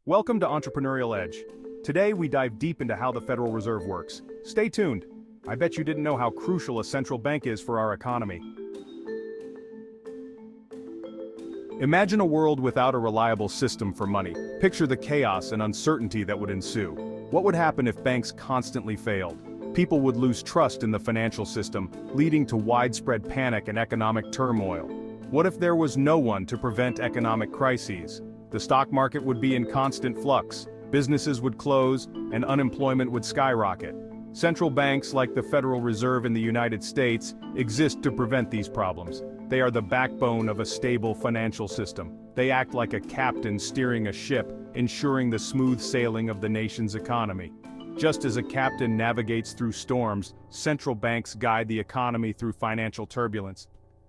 Welcome to Entrepreneurial Edge. Today we dive deep into how the Federal Reserve works. Stay tuned. I bet you didn't know how crucial a central bank is for our economy. Imagine a world without a reliable system for money. Picture the chaos and uncertainty that would ensue. What would happen if banks constantly failed? People would lose trust in the financial system, leading to widespread panic and economic turmoil. What if there was no one to prevent economic crises? The stock market would be in constant flux, businesses would close, and unemployment would skyrocket. Central banks like the Federal Reserve in the United States exist to prevent these problems. They are the backbone of a stable financial system. They act like a captain steering a ship, ensuring the smooth sailing of the nation's economy. Just as a captain navigates through storms, central banks guide the economy through financial turbulence.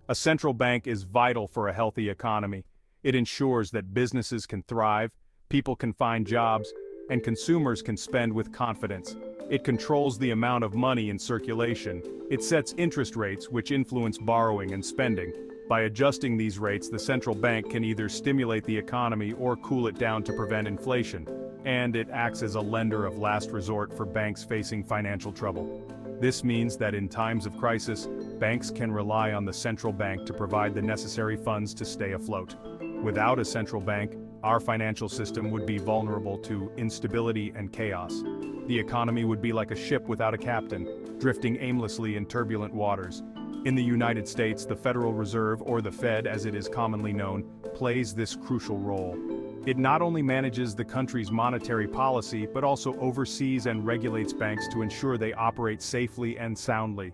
A central bank is vital for a healthy economy. It ensures that businesses can thrive, people can find jobs, and consumers can spend with confidence. It controls the amount of money in circulation. It sets interest rates which influence borrowing and spending. By adjusting these rates, the central bank can either stimulate the economy or cool it down to prevent inflation. And it acts as a lender of last resort for banks facing financial trouble. This means that in times of crisis, banks can rely on the central bank to provide the necessary funds to stay afloat. Without a central bank, our financial system would be vulnerable to instability and chaos. The economy would be like a ship without a captain, drifting aimlessly in turbulent waters. In the United States, the Federal Reserve, or the Fed as it is commonly known, plays this crucial role. It not only manages the country's monetary policy, but also oversees and regulates banks to ensure they operate safely and soundly.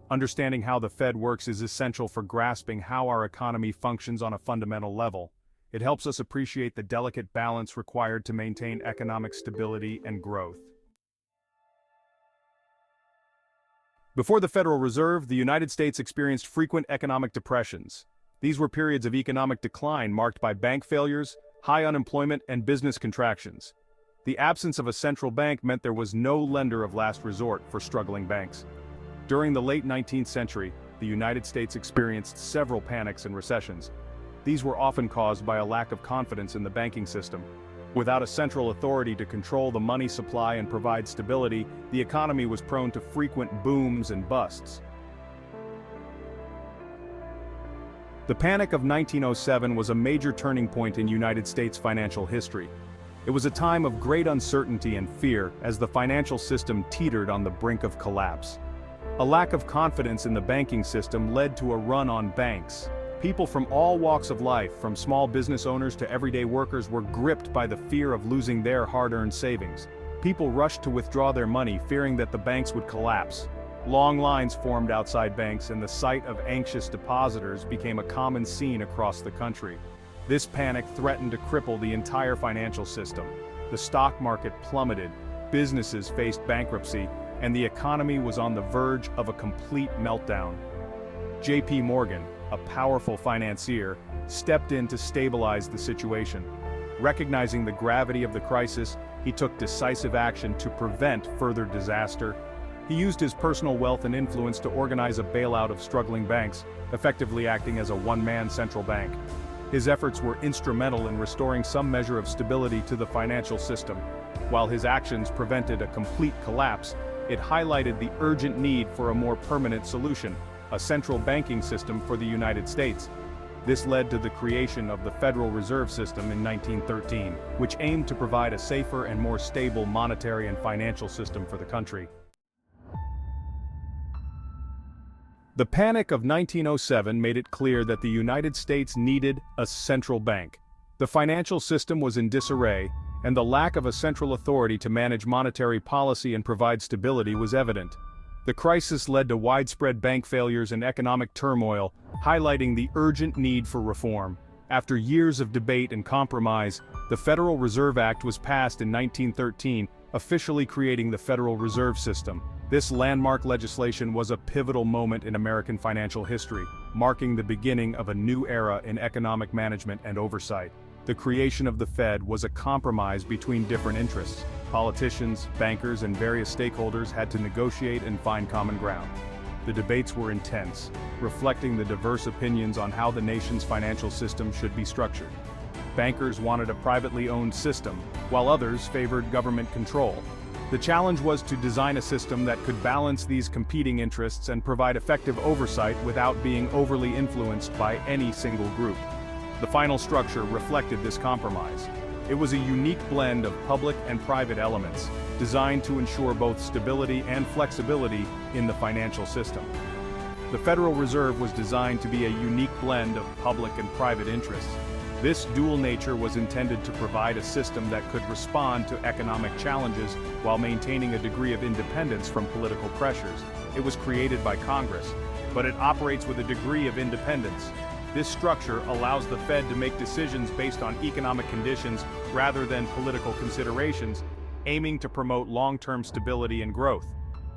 Understanding how the Fed works is essential for grasping how our economy functions on a fundamental level. It helps us appreciate the delicate balance required to maintain economic stability and growth. Before the Federal Reserve, the United States experienced frequent economic depressions. These were periods of economic decline marked by bank failures, high unemployment, and business contractions. The absence of a central bank meant there was no lender of last resort for struggling banks. During the late 19th century, the United States experienced several panics and recessions. These were often caused by a lack of confidence in the banking system. Without a central authority to control the money supply and provide stability, the economy was prone to frequent booms and busts. The Panic of 1907 was a major turning point in United States financial history. It was a time of great uncertainty and fear as the financial system teetered on the brink of collapse. A lack of confidence in the banking system led to a run on banks. People from all walks of life, from small business owners to everyday workers, were gripped by the fear of losing their hard-earned savings. People rushed to withdraw their money, fearing that the banks would collapse. Long lines formed outside banks, and the sight of anxious depositors became a common scene across the country. This panic threatened to cripple the entire financial system. The stock market plummeted, businesses faced bankruptcy, and the economy was on the verge of a complete meltdown. J.P. Morgan, a powerful financier, stepped in to stabilize the situation. Recognizing the gravity of the crisis, he took decisive action to prevent further disaster. He used his personal wealth and influence to organize a bailout of struggling banks, effectively acting as a one-man central bank. His efforts were instrumental in restoring some measure of stability to the financial system. While his actions prevented a complete collapse, it highlighted the urgent need for a more permanent solution, a central banking system for the United States. This led to the creation of the Federal Reserve System in 1913, which aimed to provide a safer and more stable monetary and financial system for the country. The Panic of 1907 made it clear that the United States needed a central bank. The financial system was in disarray, and the lack of a central authority to manage monetary policy and provide stability was evident. The crisis led to widespread bank failures and economic turmoil, highlighting the urgent need for reform. After years of debate and compromise, the Federal Reserve Act was passed in 1913, officially creating the Federal Reserve System. This landmark legislation was a pivotal moment in American financial history, marking the beginning of a new era in economic management and oversight. The creation of the Fed was a compromise between different interests. Politicians, bankers, and various stakeholders had to negotiate and find common ground. The debates were intense, reflecting the diverse opinions on how the nation's financial system should be structured. Bankers wanted a privately owned system, while others favored government control. The challenge was to design a system that could balance these competing interests and provide effective oversight without being overly influenced by any single group. The final structure reflected this compromise. It was a unique blend of public and private elements, designed to ensure both stability and flexibility in the financial system. The Federal Reserve was designed to be a unique blend of public and private interests. This dual nature was intended to provide a system that could respond to economic challenges while maintaining a degree of independence from political pressures. It was created by Congress, but it operates with a degree of independence. This structure allows the Fed to make decisions based on economic conditions rather than political considerations, aiming to promote long-term stability and growth.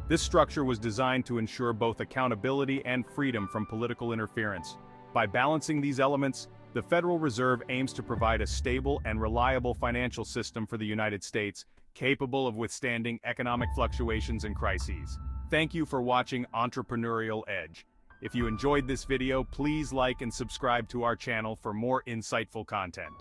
This structure was designed to ensure both accountability and freedom from political interference. By balancing these elements, the Federal Reserve aims to provide a stable and reliable financial system for the United States, capable of withstanding economic fluctuations and crises. Thank you for watching Entrepreneurial Edge. If you enjoyed this video, please like and subscribe to our channel for more insightful content.